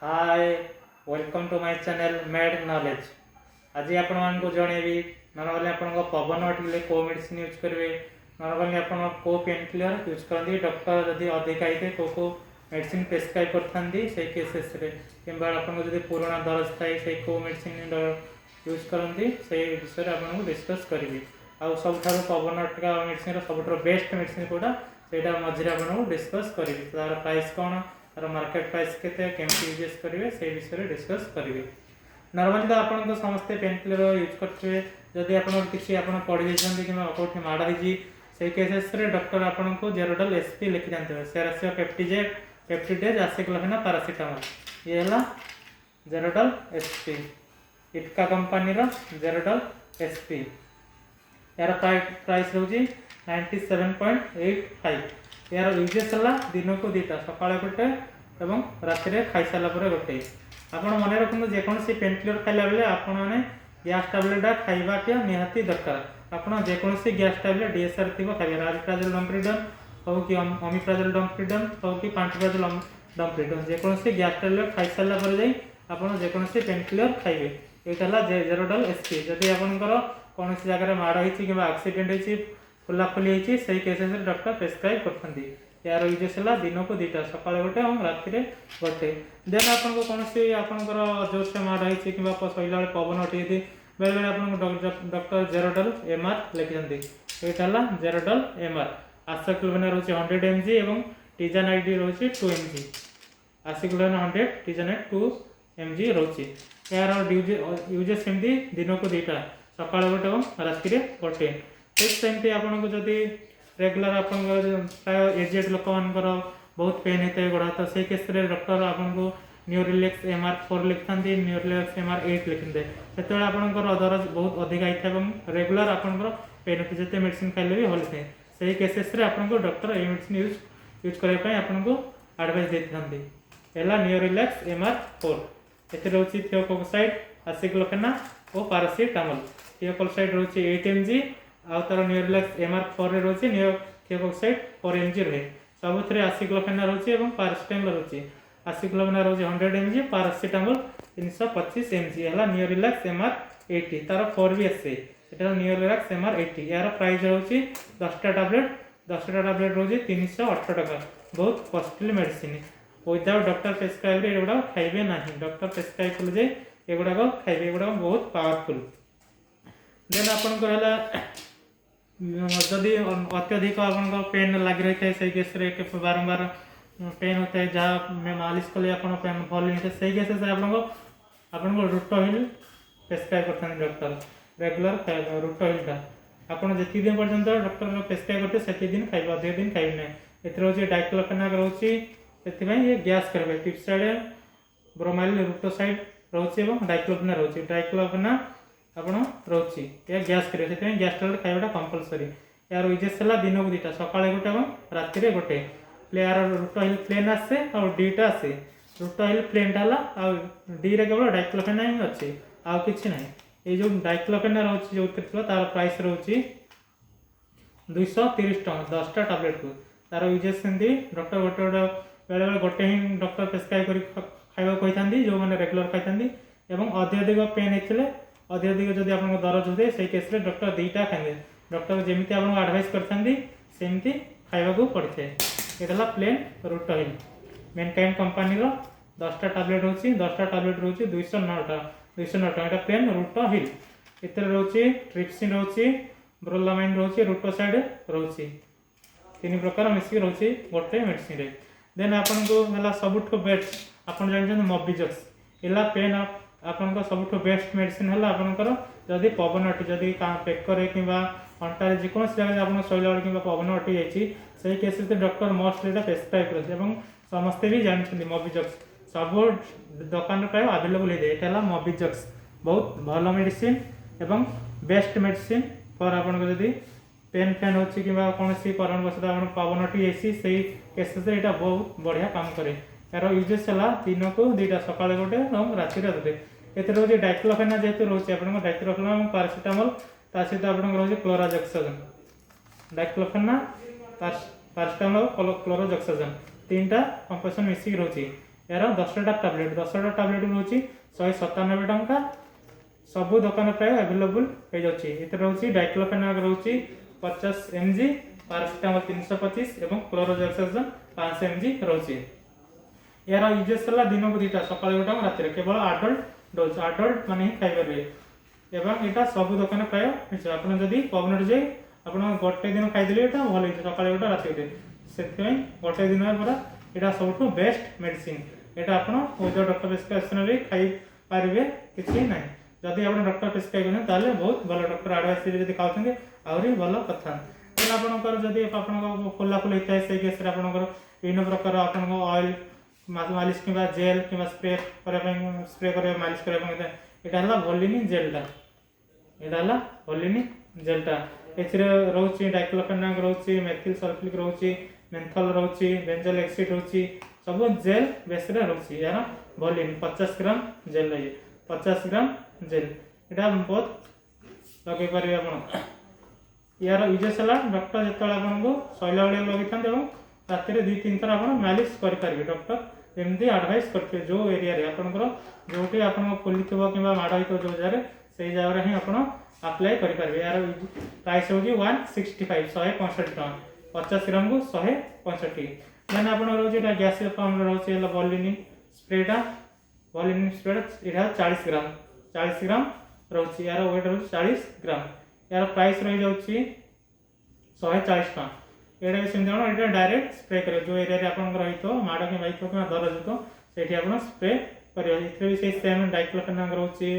Hi welcome to my channel made knowledge. आज आपण मानक जनइबी नॉर्मली आपण पवन अटले को मेडिसिन यूज करेंगे। नॉर्मली आपण को पेन किलर यूज करते डॉक्टर जदि अधिक आईथे को मेडिसिन प्रेस्क्राइब करथांदी से केसेस रे किंबा आपण जदि पुराना दरज थाए से को मेडिसिन यूज करती से विषय आपको डिस्कस करी। आउ सब पवन अटका मेडिसिन सब बेस्ट मेडिसिन कोटा से मझे आपको डिस्कस करी तार प्राइस कौन तार मार्केट प्राइस केते केमती यूजेस करेंगे से विषय में डिस्कस करेंगे। नॉर्मली तो आपन को समस्त पेन किलर यूज करते जदि आप किसी आप पढ़ी जाती कि कौट माड़ होती से केसेस रे डॉक्टर आपन को जेरोडल एसपी लिखि जानते सेरासियो पेप्टिडेज आसिक्लोफेना पैरासिटामोल ये है जेरोडल एसपी इटका कंपनी जेरोडल एसपी यार प्राइस रोजी 97.85। यार यूजेस है दिन को दुटा सका गोटे और राति खाई सारापर गोटे। आप मन रखते जेकोसी पेन किलर खाइला बेले आपण मैंने गैस टैबलेटा खाइबाटा निहाती दरकार। आप जेकोसी गैस टैबलेट डीएसआर थी खाइबे राजप्राजल डम्प्रिडन हो कि अमिप्राजल डम्प्रिडन हो कि पांचप्राजल डम्प्रिडन जेकोसी गैस टैबलेट खाई सारापर जाई आपन जेकोसी पेन किलर खाइबे। यहाँ जेरोडल एसपी जदि आपंकर कौन जगह माड़ होती कि एक्सीडेंट होती फुलाफुली होती से केसेस डॉक्टर प्रेस्क्राइब करते। यार यूजेस है दिन को दुटा सका गोटे और राति गोटे। देन आपको कौन आपंकर जोर से माड़ होती कि शैला बेले पवन हटी बेले बेले आप डॉक्टर जेरोडल एमआर लिखिं। यहाँ है जेरोडल एमआर आसिक्लोफेना रोचे 100 mg और टीजानाइड रोचे 2 mg। आसिक्लोफेना 100 टीजानाइड 2 mg रोचे। यार यूजेस सेमती दिन को दुटा सका गोटे और राति गोटे। ठीक सेमती आपको जदि रेगुलर आप प्राय एजेड लोक मान बहुत पेन होता है गोड़ा तो से केस डॉक्टर आपको न्यूरोरिलैक्स MR4 लिखता न्यूरोरिलैक्स MR8 लिखते से आपंकर दरज बहुत अधिक आई था रेगुलर आपंकर पेन होते जिते मेडिसिन खाइले भी भल थे से केसेस आपको डॉक्टर ये मेडिसिन यूज करने आपको एडवाइस देते है न्यूरोरिलैक्स MR4 ये रोचे थियोकोसाइड आसिक्लोफेना और पैरासिटामोल। थियोकोसाइड रोचे 8 mg आउ तार न्यूरोरिलैक्स MR4 रोचे थियोकोसाइड 4 mg रहे सबुथ आसिक्लोफेना रोचे और पैरासिटामोल रोचे। आसिक्लोफेना रोचे 100 mg पैरासिटामोल 325 mg है न्यूरोरिलैक्स MR80 तार 4 भी आसे न्यूरोरिलैक्स MR80। यार प्राइस रोचे 10टा टैबलेट रोचे 318 टका बहुत costly medicine without doctor prescribe एगुड़ा खाइबे ना डॉक्टर प्रेस्क्राइब कले जे एगुड़ा खाइबे एगुड़ा बहुत पावरफुल। देन आपंकर जदि अत्यधिक आप पेन लगी रही है से केस बारंबार पेन होता है जहाँ मालिश कले आप भल नहीं से केस आपको रूटोहिल प्रेस्क्राइब करते डॉक्टर रेगुलर रूटोहिलटा आपड़ जी दिन पर्यटन डॉक्टर प्रेस्क्राइब करते से दिन खाइबे अधिक दिन खाइबे ना। ये डाइक्लोफेना रोचे ये गैस करेंगे टिप्साइड ब्रोमाइल रूटोसाइड रोचे और डाइक्लोफेना रोचे डाइक्लोफेना आपड़ रोचे या गैस करेंगे से गैस टैबलेट खाइबाटा कंपलसरी। यार यूजेस है दिन को दुटा सका गोटे और राति गोटे। यार रूटोहिल प्लेन आसे और डीटा आसे रूटोहिल प्लेनटा है डी रे केवल डाइक्लोफेना ही अच्छे आउ कि ना। ये जो डाइक्लोफेना रोचे जो तार प्राइस रोचे 230 टଙ୍କା 10टा टैबलेट को। तार यूजेस सेमती डॉक्टर गोटे बेले बेले गोटे ही डॉक्टर प्रेस्क्राइब कर खाइबा कही जो मैंने रेगुलर खाई अधिक पेन होते अधिक जब आप दरज होते से केस डॉक्टर दुटा खाए डॉक्टर जमी आपको एडवाइस करते सेमती खाइबा पड़े। ये प्लेन रूटोहिल मैनकाइंड कंपनी 10टा टैबलेट रोचे 10टा टैबलेट रोचे 209 टଙ୍କା प्लेन रूटोहिल। इतर रोचे ट्रिप्सिन रोचे ब्रोलामाइन रोचे रूटोसाइड रोचे 3 प्रकार मिसिक रोचे गोटे मेडिसिन। देन आपको है सबुठ बेस्ट आप जानते मोबिजक्स एला पेन आपंकर सबुठ बेस्ट मेडिसिन है आपंकर जदि पवन अटी जदि पेकर कि अंटार जेकोसी जगह आप शैला कि पवन अटी जाइए केस डॉक्टर मोस्ट प्रेस्क्राइब कर समस्ते भी जानते मोबिजक्स सब दुकान प्राय आवेलेबल होता है मोबिजक्स बहुत भल मेडिसिन एवं बेस्ट मेडिसिन फॉर आपन जदि पेन फैन हो कि कौन कारण बस पवन अटी जाइए से केसेस यहाँ बहुत बढ़िया काम करे। यार यूजेस है दिन को दुटा सका गोटे और राति गोटे। ये रोचे डाइक्लोफेना जेहतु रोचे आप डाइक्लोफेना और पैरासिटामोल ता सहित आप रोचे क्लोराजक्साजन डाइक्लोफेना पैरासिटामोल क्लोराजक्साजन 3टा कंपोजिशन मिसिक रोचे। यार 10टा टैबलेट 10टा टैबलेट रोचे 197 टंका सबू दुकान प्राय अवेलेबल हो जाଉଛି एते रोचे डाइक्लोफेनाक रोचे 50 mg पैरासिटामोल 325 एवं क्लोरोजेक्साजन 500 mg रोचे यार यूजेस है दिन को 2टा सकाळ गोटा राति केवल अडल्ट डोज अडल्ट माने ही खाइ परबे एवं एटा सब दुकान प्राय आपन जदी पवनर जे आपन गोटे दिन खाइ दिले एटा भल होई सकाळ गोटा राति गोटे सेते गोटे दिन पर एटा सबठु बेस्ट मेडिसिन एटा आपन ओजो डॉक्टर प्रिस्क्रिप्शन रे खाइ पारबे किछि नै जदि आप डॉक्टर प्रिस्क्राइब करें ताले बहुत भल डॉक्टर एडवाइस जब खाऊँ आहरी भल कथा देन आपंकर जदि आप खोला खोल होता है से केस विभिन्न प्रकार आप ऑयल मालिश कि जेल कि स्प्रे स्प्रे कर मालिश करने यहाँ भोलिनी जेलटा यहाँ भोलिनी जेलटा ए रोचे डाइक्लोफेनाक रोचे मेथिल सल्फिक रोचे मेंथल रोचे बेंजोल एक्सिड रोचे सब जेल बेस रोचे यार भोलिनी 50 ग्राम जेल रही 50 ग्राम जेल यहाँ बहुत लगे पारे आप यार यूजेस है डॉक्टर जो आपको शैला भाई लगे था राति 2-3 थर आप मालिश करेंगे डॉक्टर एमती एडवाइस करते जो एरिया आपंकर जो आप खोली थो कि माड़ हो जो जगह से जगह ही आप अप्लाई करेंगे यार प्राइस हूँ 165 टका 50 ग्राम को 165 देन आप रोचे गैस फॉर्म रोचे बलिनी स्प्रेटा बलिनी स्प्रे यहाँ 40 ग्राम रोचे यार वेट रोचे 40 ग्राम यार प्राइस रही जाऊँगी 140 टका ये सेमती डायरेक्ट स्प्रे करेंगे जो एरिया आप रही तो माड़ कि भाई कि दरज तो से आप स्प्रे करेंगे ये से सेम डाइक्लोफेनाक रोचे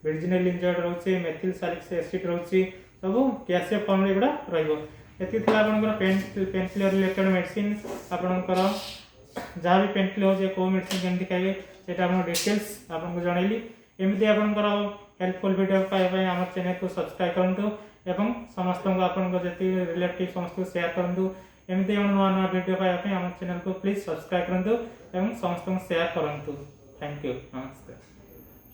वर्जिनल इंजर्ड रोचे मेथिल सालिक एसिड रोचे सब गैसीय फॉर्म एगुड़ा रही पेन क्लियर रिलेटेड मेडिसिन आपंकर जहाँ भी पेन क्लियर हो कौ मेडिसिन केमती खाइए से डिटेल्स आपको जनइली एमती आपंकर हेल्पफुल वीडियो पाइबा आम चैनल को सब्सक्राइब करूँ एवं समस्त आपको जी रिलेटिव समस्त शेयर करूँ एमती नुआ नुआ वीडियो पाइबा आम चैनल को प्लीज सब्सक्राइब करूँ एवं समस्त शेयर करूँ थैंक यू नमस्ते।